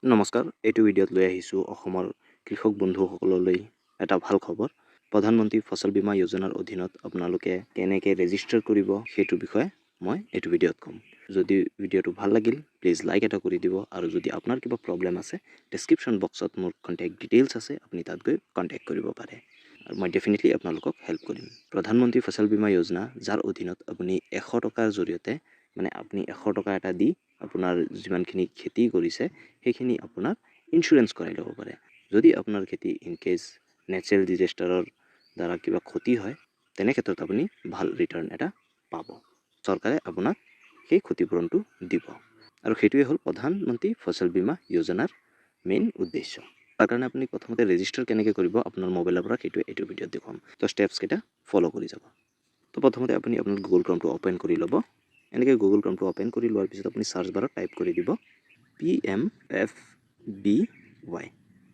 নমস্কাৰ, এইটো ভিডিঅ'ত লৈ আহিছোঁ অসমৰ কৃষক বন্ধুসকললৈ এটা ভাল খবৰ। প্ৰধানমন্ত্ৰী ফচল বীমা যোজনাৰ অধীনত আপোনালোকে কেনেকৈ ৰেজিষ্টাৰ কৰিব সেইটোৰ বিষয়ে মই এইটো ভিডিঅ'ত ক'ম। যদি ভিডিঅ'টো ভাল লাগিল প্লিজ লাইক এটা কৰি দিব আৰু যদি আপোনাৰ কিবা প্ৰব্লেম আছে ডেছক্ৰিপশ্যন বক্সত মোৰ কণ্টেক্ট ডিটেইলছ আছে, আপুনি তাত গৈ কণ্টেক্ট কৰিব পাৰে আৰু মই ডেফিনেটলি আপোনালোকক হেল্প কৰিম। প্ৰধানমন্ত্ৰী ফচল বীমা যোজনা, যাৰ অধীনত আপুনি 100 টকাৰ জৰিয়তে আপুনি 100 টকা এটা দি আপোনাৰ যিমানখিনি খেতি কৰিছে সেইখিনি আপোনাৰ ইঞ্চুৰেঞ্চ কৰাই ল'ব পাৰে। যদি আপোনাৰ খেতি ইনকেছ নেচাৰেল ডিজাষ্টাৰৰ দ্বাৰা কিবা ক্ষতি হয় তেনে ক্ষেত্ৰত আপুনি ভাল ৰিটাৰ্ণ এটা পাব। চৰকাৰে আপোনাক সেই ক্ষতিপূৰণটো দিব আৰু সেইটোৱে হ'ল প্ৰধানমন্ত্ৰী ফচল বীমা যোজনাৰ মেইন উদ্দেশ্য। তাৰ কাৰণে আপুনি প্ৰথমতে ৰেজিষ্টাৰ কেনেকৈ কৰিব আপোনাৰ মোবাইলৰ পৰা সেইটোৱে এইটো ভিডিঅ'ত দেখুৱাম। তো ষ্টেপছকেইটা ফ'ল' কৰি যাব। তো প্ৰথমতে আপুনি আপোনাৰ গুগল ক্ৰমটো অ'পেন কৰি ল'ব। এনেকৈ গুগল ক্ৰমটো অ'পেন কৰি লোৱাৰ পিছত আপুনি চাৰ্চ বাৰত টাইপ কৰি দিব PMFBY,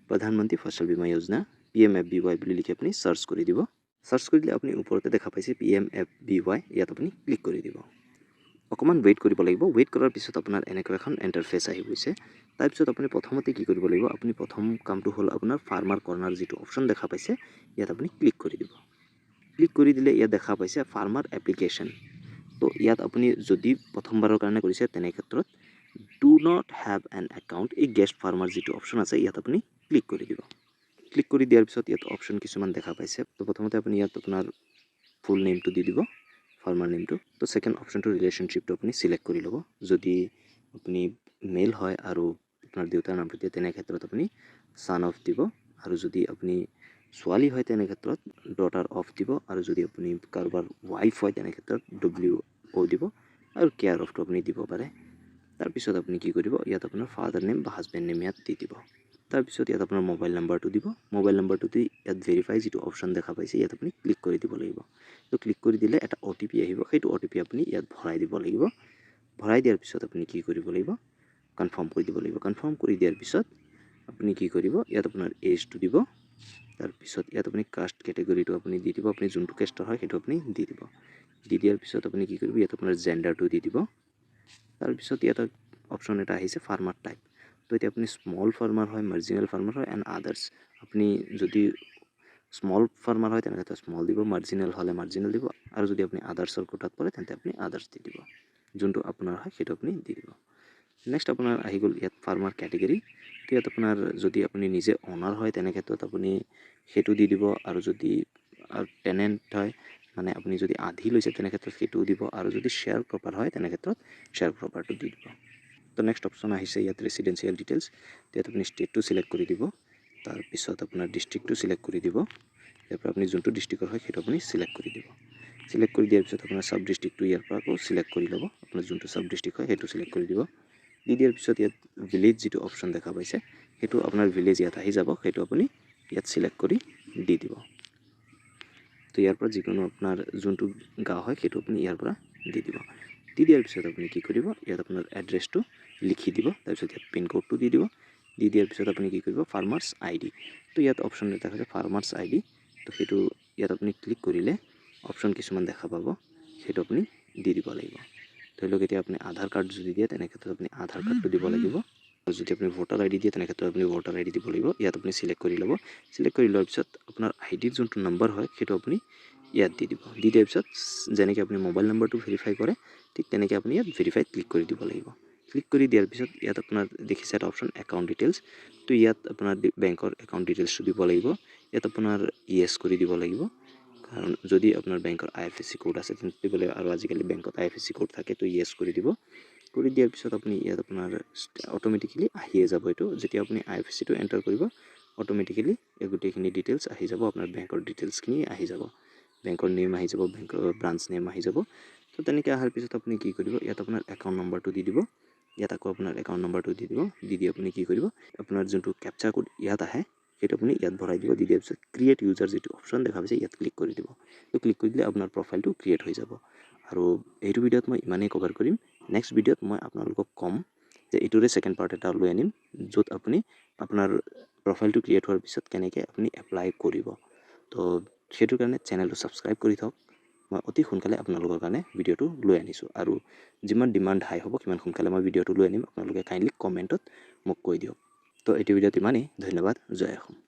প্ৰধানমন্ত্ৰী ফচল বীমা যোজনা PMFBY বুলি লিখি আপুনি চাৰ্চ কৰি দিব। চাৰ্চ কৰি দিলে আপুনি ওপৰতে দেখা পাইছে PMFBY, ইয়াত আপুনি ক্লিক কৰি দিব। অকণমান ৱেইট কৰিব লাগিব। ৱেইট কৰাৰ পিছত আপোনাৰ এনেকুৱা এখন ইণ্টাৰফেচ আহি গৈছে। তাৰপিছত আপুনি প্ৰথমতে কি কৰিব লাগিব, আপুনি প্ৰথম কামটো হ'ল আপোনাৰ ফাৰ্মাৰ কৰ্ণাৰ যিটো অপশ্যন দেখা পাইছে ইয়াত আপুনি ক্লিক কৰি দিব। ক্লিক কৰি দিলে ইয়াত দেখা পাইছে ফাৰ্মাৰ এপ্লিকেশ্যন। তো ইয়াত আপুনি যদি প্ৰথমবাৰৰ কাৰণে কৰিছে তেনে ক্ষেত্ৰত do not have N account, এই গেষ্ট ফাৰ্মাৰ যিটো অপশ্যন আছে ইয়াত আপুনি ক্লিক কৰি দিব। ক্লিক কৰি দিয়াৰ পিছত ইয়াত অপশ্যন কিছুমান দেখা পাইছে। তো প্ৰথমতে আপুনি ইয়াত আপোনাৰ ফুল নেমটো দি দিব, ফাৰ্মাৰ নেমটো। তো ছেকেণ্ড অপশ্যনটো ৰিলেশ্যনশ্বিপটো আপুনি চিলেক্ট কৰি ল'ব। যদি আপুনি মেল হয় আৰু আপোনাৰ দেউতাৰ নামটো দিয়ে তেনে ক্ষেত্ৰত আপুনি ছান অফ দিব, আৰু যদি আপুনি ছোৱালী হয় তেনে ক্ষেত্ৰত ডটাৰ অফ দিব, আৰু যদি আপুনি কাৰোবাৰ ৱাইফ হয় তেনে ক্ষেত্ৰত WO দিব, আৰু কেয়াৰ অফটো আপুনি দিব পাৰে। তাৰপিছত আপুনি কি কৰিব, ইয়াত আপোনাৰ ফাদাৰ নেম বা হাজবেণ্ড নেম ইয়াত দি দিব। তাৰপিছত ইয়াত আপোনাৰ মোবাইল নাম্বাৰটো দিব। মোবাইল নাম্বাৰটো দি ইয়াত ভেৰিফাই যিটো অপশ্যন দেখা পাইছে ইয়াত আপুনি ক্লিক কৰি দিব লাগিব। তো ক্লিক কৰি দিলে এটা OTP আহিব, সেইটো OTP আপুনি ইয়াত ভৰাই দিব লাগিব। ভৰাই দিয়াৰ পিছত আপুনি কি কৰিব লাগিব, কনফাৰ্ম কৰি দিব লাগিব। কনফাৰ্ম কৰি দিয়াৰ পিছত আপুনি কি কৰিব, ইয়াত আপোনাৰ এজটো দিব। তাৰপিছত ইয়াত আপুনি কাষ্ট কেটেগৰীটো আপুনি দি দিব, আপুনি যোনটো কাষ্টৰ হয় সেইটো আপুনি দি দিব। দি দিয়াৰ পিছত আপুনি কি কৰিব, ইয়াত আপোনাৰ জেণ্ডাৰটো দি দিব। তাৰপিছত ইয়াত অপশ্যন এটা আহিছে ফাৰ্মাৰ টাইপ। তো এতিয়া আপুনি স্মল ফাৰ্মাৰ হয়, মাৰ্জিনেল ফাৰ্মাৰ হয়, এণ্ড আদাৰ্ছ। আপুনি যদি স্মল ফাৰ্মাৰ হয় তেনেক্ষেত্ৰত স্মল দিব, মাৰ্জিনেল হ'লে মাৰ্জিনেল দিব, আৰু যদি আপুনি আদাৰ্ছৰ কোটাত পৰে তেন্তে আপুনি আদাৰ্ছ দি দিব। যোনটো আপোনাৰ হয় সেইটো আপুনি দি দিব। নেক্সট আপোনাৰ আহি গ'ল ইয়াত ফাৰ্মাৰ কেটেগৰী। তো ইয়াত আপোনাৰ যদি আপুনি নিজে অনাৰ হয় তেনে ক্ষেত্ৰত আপুনি সেইটো দি দিব, আৰু যদি টেনেণ্ট হয় মানে আপুনি যদি আধি লৈছে তেনে ক্ষেত্ৰত সেইটোও দিব, আৰু যদি শ্বেয়াৰ ক্ৰপাৰ হয় তেনে ক্ষেত্ৰত শ্বেয়াৰ ক্ৰপাৰটো দি দিব। তো নেক্সট অপশ্যন আহিছে ইয়াত ৰেচিডেঞ্চিয়েল ডিটেইলছ। ইয়াত আপুনি ষ্টেটটো চিলেক্ট কৰি দিব, তাৰপিছত আপোনাৰ ডিষ্ট্ৰিক্টটো চিলেক্ট কৰি দিব। ইয়াৰ পৰা আপুনি যোনটো ডিষ্ট্ৰিক্টৰ হয় সেইটো আপুনি চিলেক্ট কৰি দিব। চিলেক্ট কৰি দিয়াৰ পিছত আপোনাৰ চাব ডিষ্ট্ৰিক্টটো ইয়াৰ পৰা আকৌ চিলেক্ট কৰি ল'ব। আপোনাৰ যোনটো চাব ডিষ্ট্ৰিক্ট হয় সেইটো চিলেক্ট কৰি দিব। দি দিয়াৰ পিছত ইয়াত ভিলেজ যিটো অপশ্যন দেখা পাইছে সেইটো আপোনাৰ ভিলেজ ইয়াত আহি যাব, সেইটো আপুনি ইয়াত চিলেক্ট কৰি দি দিব। তো ইয়াৰ পৰা যিকোনো আপোনাৰ যোনটো গাঁও হয় সেইটো আপুনি ইয়াৰ পৰা দি দিব। দি দিয়াৰ পিছত আপুনি কি কৰিব, ইয়াত আপোনাৰ এড্ৰেছটো লিখি দিব। তাৰপিছত ইয়াত পিনক'ডটো দি দিব। দি দিয়াৰ পিছত আপুনি কি কৰিব, ফাৰ্মাৰ্ছ ID। তো ইয়াত অপশ্যন এটা আছে ফাৰ্মাৰ্ছ ID। তো সেইটো ইয়াত আপুনি ক্লিক কৰিলে অপশ্যন কিছুমান দেখা পাব, সেইটো আপুনি দি দিব লাগিব। ধৰি লওক এতিয়া আপুনি আধাৰ কাৰ্ড যদি দিয়ে তেনে ক্ষেত্ৰত আপুনি আধাৰ কাৰ্ডটো দিব লাগিব, আৰু যদি আপুনি ভোটাৰ ID দিয়ে তেনে ক্ষেত্ৰত আপুনি ভোটাৰ ID দিব লাগিব। ইয়াত আপুনি চিলেক্ট কৰি ল'ব। চিলেক্ট কৰি লোৱাৰ পিছত আপোনাৰ IDৰ যোনটো নম্বৰ হয় সেইটো আপুনি ইয়াত দি দিব। দি দিয়াৰ পিছত যেনেকৈ আপুনি মোবাইল নম্বৰটো ভেৰিফাই কৰে ঠিক তেনেকৈ আপুনি ইয়াত ভেৰিফাই ক্লিক কৰি দিব লাগিব। ক্লিক কৰি দিয়াৰ পিছত ইয়াত আপোনাৰ দেখিছে এটা অপশ্যন একাউণ্ট ডিটেইলছ। তো ইয়াত আপোনাৰ বেংকৰ একাউণ্ট ডিটেইলছটো দিব লাগিব। ইয়াত আপোনাৰ ইয়েছ কৰি দিব লাগিব, কাৰণ যদি আপোনাৰ বেংকৰ IFSC কোড আছে তেন্তে দিব লাগিব, আৰু আজিকালি বেংকত IFSC কোড থাকে, তো ইয়েছ কৰি দিব। কৰি দিয়াৰ পিছত আপুনি ইয়াত আপোনাৰ অট'মেটিকেলি আহিয়ে যাব। এইটো যেতিয়া আপুনি IFSCটো এণ্টাৰ কৰিব অট'মেটিকেলি এই গোটেইখিনি ডিটেইলছ আহি যাব, আপোনাৰ বেংকৰ ডিটেইলছখিনি আহি যাব। বেংকৰ নেম আহি যাব, বেংকৰ ব্ৰাঞ্চ নেম আহি যাব। তো তেনেকৈ অহাৰ পিছত আপুনি কি কৰিব, ইয়াত আপোনাৰ একাউণ্ট নম্বৰটো দি দিব। ইয়াত আকৌ আপোনাৰ একাউণ্ট নম্বৰটো দি দিব। দি আপুনি কি কৰিব, আপোনাৰ যোনটো কেপচা কোড ইয়াত আহে সেইটো আপুনি ইয়াত ভৰাই দিব। দি দিয়াৰ পিছত ক্ৰিয়েট ইউজাৰ যিটো অপশ্যন দেখা পাইছে ইয়াত ক্লিক কৰি দিব। তো ক্লিক কৰি দিলে আপোনাৰ প্ৰফাইলটো ক্ৰিয়েট হৈ যাব। আৰু এইটো ভিডিঅ'ত মই ইমানেই কভাৰ কৰিম। নেক্সট ভিডিঅ'ত মই আপোনালোকক ক'ম যে এইটোৰে ছেকেণ্ড পাৰ্ট এটা লৈ আনিম, য'ত আপুনি আপোনাৰ প্ৰফাইলটো ক্ৰিয়েট হোৱাৰ পিছত কেনেকৈ আপুনি এপ্লাই কৰিব। তো সেইটোৰ কাৰণে চেনেলটো ছাবস্ক্ৰাইব কৰি থওক। মই অতি সোনকালে আপোনালোকৰ কাৰণে ভিডিঅ'টো লৈ আনিছোঁ, আৰু যিমান ডিমাণ্ড হাই হ'ব সিমান সোনকালে মই ভিডিঅ'টো লৈ আনিম। আপোনালোকে কাইণ্ডলি কমেণ্টত মোক কৈ দিয়ক। তো এইটো ভিডিঅ'ত ইমানেই। ধন্যবাদ। জয় অসম।